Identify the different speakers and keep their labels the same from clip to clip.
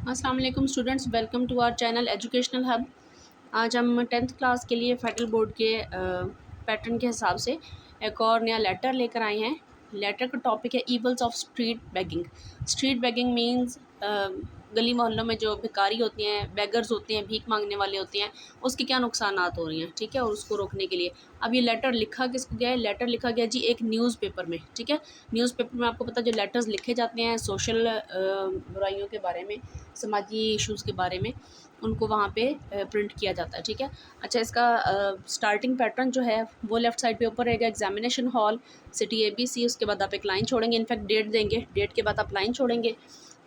Speaker 1: अस्सलाम वालेकुम students, welcome to our channel educational hub. आज हम 10th क्लास के लिए फेडरल बोर्ड के पैटर्न के हिसाब से एक और नया लेटर लेकर आए हैं। लेटर का टॉपिक है evils of street begging. Street begging means गली मोहल्लों में जो भिखारी होती हैं, बेगर्स होते हैं, भीख मांगने वाले होते हैं, उसके क्या नुकसानात हो रही हैं, ठीक है, और उसको रोकने के लिए अब ये लेटर लिखा किसको गया है? लेटर लिखा गया जी एक न्यूज़पेपर में, ठीक है। न्यूज़पेपर में आपको पता है जो लेटर्स लिखे जाते हैं सोशल बुराइयों के बारे में, समाजी इश्यूज़ के बारे में, उनको वहाँ पे प्रिंट किया जाता है, ठीक है। अच्छा, इसका स्टार्टिंग पैटर्न जो है वो लेफ़्ट साइड पे ऊपर रहेगा, एग्जामिनेशन हॉल, सिटी ABC, उसके बाद आप एक लाइन छोड़ेंगे, इनफैक्ट डेट देंगे, डेट के बाद आप लाइन छोड़ेंगे।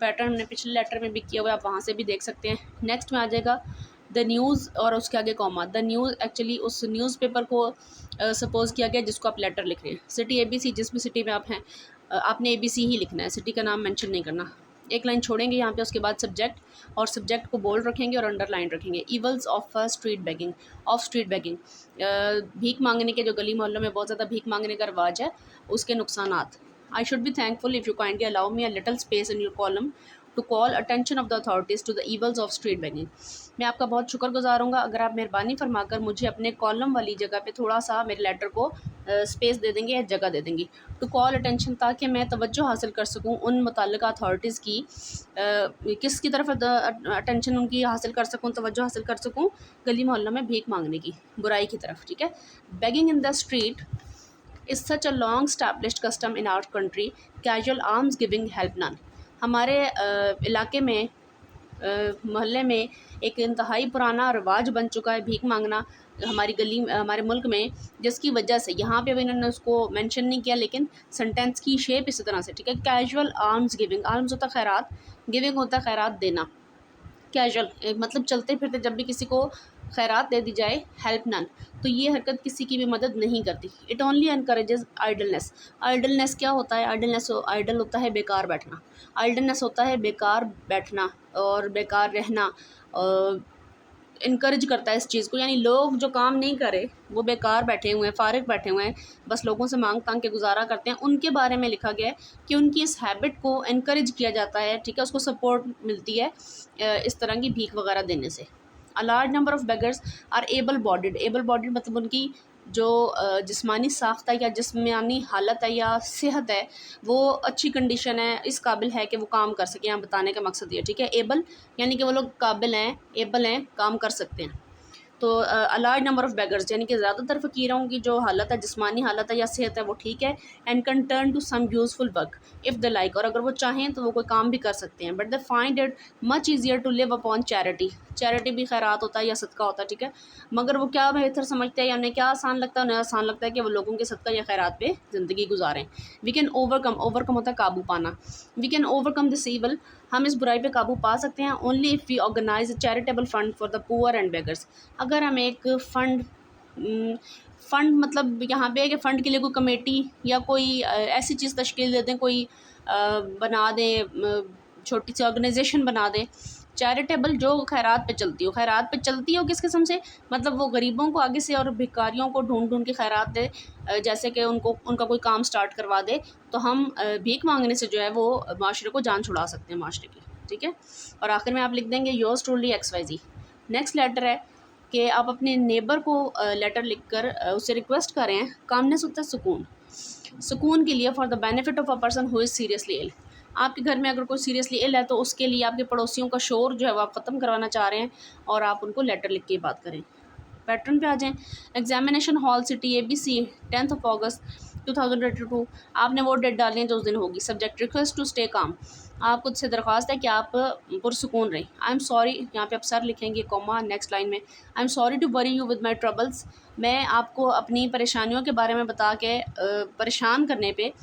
Speaker 1: पैटर्न हमने पिछले लेटर में भी किया हुआ है, आप वहाँ से भी देख सकते हैं। नेक्स्ट में आ जाएगा द न्यूज़ और उसके आगे कॉमा। द न्यूज़ एक्चुअली उस न्यूज़पेपर को सपोज़ किया गया जिसको आप लेटर लिख रहे हैं। सिटी ABC, जिस भी सिटी में आप हैं आपने ABC ही लिखना है, सिटी का नाम मेंशन नहीं करना। एक लाइन छोड़ेंगे यहाँ पे, उसके बाद सब्जेक्ट, और सब्जेक्ट को बोल्ड रखेंगे और अंडरलाइन रखेंगे। Evils of street begging, of street begging, भीख मांगने के, जो गली मोहल्लों में बहुत ज़्यादा भीख मांगने का रवाज है, उसके नुकसानात। I should be thankful if you kindly allow me a little space in your column to call attention of the authorities to the evils of street begging। मैं आपका बहुत शुक्रगुजार हूँगा अगर आप मेहरबानी फरमाकर मुझे अपने कॉलम वाली जगह पे थोड़ा सा मेरे लेटर को स्पेस दे देंगे या जगह दे देंगी। टू कॉल अटेंशन, ताकि मैं तवज्जो हासिल कर सकूँ उन मुतल्लिका अथॉरिटीज़ की, किसकी तरफ अटेंशन उनकी हासिल कर सकूँ, तवज्जो हासिल कर सकूँ गली मोहल्लों में भीख मांगने की बुराई की तरफ, ठीक है। Begging in the street is such a long established custom in our country, casual alms giving help none। हमारे इलाके में, मोहल्ले में एक इंतहाई पुराना रिवाज बन चुका है भीख मांगना हमारी गली, हमारे मुल्क में, जिसकी वजह से यहाँ पे भी इन्होंने उसको मेंशन नहीं किया, लेकिन सेंटेंस की शेप इसी तरह से, ठीक है। कैजुअल आर्म्स गिविंग, आर्म्स होता है खैरात, गिविंग होता है खैरात देना। कैजुअल मतलब चलते फिरते जब भी किसी को खैरात दे दी जाए, हेल्प नन, तो ये हरकत किसी की भी मदद नहीं करती। It only encourages idleness. Idleness क्या होता है? आइडलनेस, आइडल होता है बेकार बैठना, आइडलनेस होता है बेकार बैठना और बेकार रहना। इनकरेज करता है इस चीज़ को, यानी लोग जो काम नहीं करे, वो बेकार बैठे हुए हैं, फारिग बैठे हुए हैं, बस लोगों से मांग तांग के गुजारा करते हैं, उनके बारे में लिखा गया है कि उनकी इस हैबिट को इनकरेज किया जाता है, ठीक है, उसको सपोर्ट मिलती है इस तरह की भीख वगैरह देने से। A large number of beggars are able bodied. Able bodied मतलब उनकी जो जिस्मानी साख्त है या जिस्मानी हालत है या सेहत है, वो अच्छी कंडीशन है, इस काबिल है कि वो काम कर सकें। यहाँ बताने का मकसद ये, ठीक है। एबल यानी कि वो लोग काबिल हैं, एबल हैं, काम कर सकते हैं। तो अ लार्ज नंबर ऑफ़ बेगर्स यानी कि ज़्यादातर फ़कीरों की जो हालत है, जिस्मानी हालत है या सेहत है, वो ठीक है। And can turn to some useful work if they like, और अगर वो चाहें तो वो कोई काम भी कर सकते हैं। But they find it much easier to live upon charity. Charity भी खैरात होता है या सदका होता है, ठीक है। मगर वो क्या बेहतर समझते हैं या उन्हें क्या आसान लगता है? उन्हें आसान लगता है कि वो लोगों के सदका या खैरात पे ज़िंदगी गुजारें। वी कैन ओवरकम, ओवरकम होता है काबू पाना। We can overcome this evil, हम इस बुराई पे काबू पा सकते हैं। Only if we organise a charitable fund for the poor and beggars. अगर हम एक फ़ंड, फ़ंड मतलब यहाँ पे है कि फ़ंड के लिए कोई कमेटी या कोई ऐसी चीज़ तश्कील दे दें, कोई बना दें, छोटी सी ऑर्गेनाइजेशन बना दें चैरिटेबल, जो खैरात पे चलती हो। खैरात पे चलती हो किस किस्म से? मतलब वो गरीबों को आगे से और भिखारियों को ढूंढ ढूंढ के खैरात दे, जैसे कि उनको उनका कोई काम स्टार्ट करवा दे, तो हम भीख मांगने से जो है वो माशरे को जान छुड़ा सकते हैं, माशरे की, ठीक है। और आखिर में आप लिख देंगे yours truly XYZ। Next letter है कि आप अपने नेबर को लेटर लिखकर उससे रिक्वेस्ट करें, कामनेस होता है सुकून, सुकून के लिए, for the benefit of a person who is seriously ill. आपके घर में अगर कोई सीरियसली इल है तो उसके लिए, आपके पड़ोसियों का शोर जो है वो आप ख़त्म करवाना चाह रहे हैं, और आप उनको लेटर लिख के बात करें। पैटर्न पे आ जाएँ। एग्जामिनेशन हॉल, सिटी ABC, 10 अगस्त 2022। आपने वो डेट डाली है जो उस दिन होगी। Subject request to stay calm, आपको से दरख्वास्त है कि आप पुरसुकून रहें। आई एम सॉरी, यहाँ पे आप सर लिखेंगे कॉमा, नेक्स्ट लाइन में I am sorry to worry you with my troubles. मैं आपको अपनी परेशानियों के बारे में बता के परेशान करने पे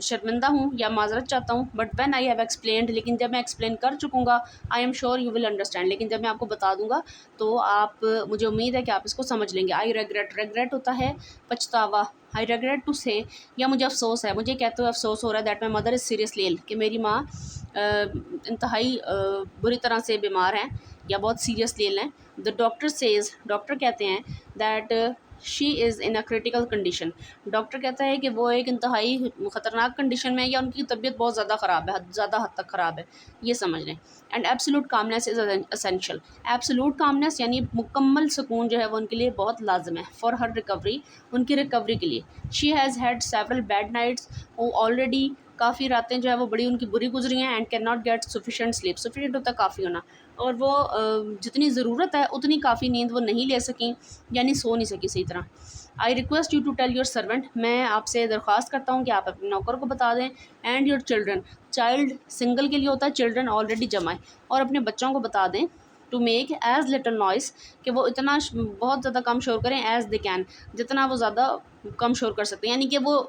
Speaker 1: शर्मिंदा हूँ या माजरत चाहता हूँ। But when I have explained, लेकिन जब मैं एक्सप्लेन कर चुकूँगा, I am sure you will understand, लेकिन जब मैं आपको बता दूँगा तो आप, मुझे उम्मीद है कि आप इसको समझ लेंगे। आई रेग्रेट, रेग्रेट होता है पछतावा। आई रेग्रेट टू से, या मुझे अफसोस है, मुझे कहते हुए अफसोस हो रहा है, that my mother is seriously ill, कि मेरी माँ इंतहाई बुरी तरह से बीमार हैं या बहुत सीरियसली इल हैं। द डॉक्टर सेज़, डॉक्टर कहते हैं that she is in a critical condition. Doctor कहता है कि वो एक इंतहाई ख़तरनाक कंडीशन में है या उनकी तबीयत बहुत ज़्यादा ख़राब है, ज़्यादा हद तक ख़राब है, ये समझ लें। And absolute calmness is essential. Absolute calmness यानी मुकम्मल सुकून जो है वो उनके लिए बहुत लाजम है फॉर हर रिकवरी, उनकी रिकवरी के लिए। She has had several bad nights, वो ऑलरेडी काफ़ी रातें जो है वो बड़ी उनकी बुरी गुजरी हैं। And can not gate sufficient sleep, sufficient होता है काफ़ी होना, और वो जितनी ज़रूरत है उतनी काफ़ी नींद वो नहीं ले सकें, यानी सो नहीं सकी सही तरह। I request you to tell your servant, मैं आपसे दरख्वास्त करता हूँ कि आप अपने नौकर को बता दें। And your children, child single के लिए होता है, चिल्ड्रन ऑलरेडी जमा है, और अपने बच्चों को बता दें to make as little noise, कि वो इतना बहुत ज़्यादा कम शोर करें, एज़ दे कैन, जितना वो ज़्यादा कम शोर कर सकते हैं। यानी कि वो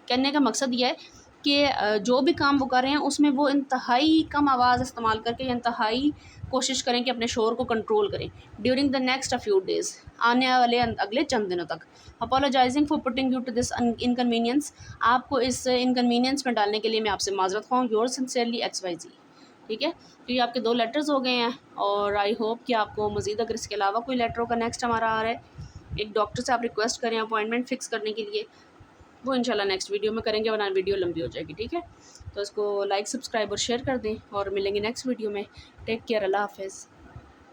Speaker 1: कहने का मकसद ये है कि जो भी काम वो कर रहे हैं उसमें वो इंतहाई कम आवाज़ इस्तेमाल करके इंतहाई कोशिश करें कि अपने शोर को कंट्रोल करें during the next a few days, आने वाले अगले चंद दिनों तक। Apologising for putting you to this inconvenience, आपको इस इनकन्वीनियंस में डालने के लिए मैं आपसे माजरत खाऊँ। Your sincerely XYZ। ठीक है, तो ये आपके 2 लेटर्स हो गए हैं, और आई होप कि आपको मज़ीद अगर इसके अलावा कोई लेटर होगा नेक्स्ट हमारा आ रहा है, एक डॉक्टर से आप रिक्वेस्ट करें अपॉइंटमेंट फ़िक्स करने के लिए, वो इंशाल्लाह नेक्स्ट वीडियो में करेंगे, वरना वीडियो लंबी हो जाएगी। ठीक है, तो इसको लाइक, सब्सक्राइब और शेयर कर दें, और मिलेंगे नेक्स्ट वीडियो में। टेक केयर, अल्लाह हाफ़िज़।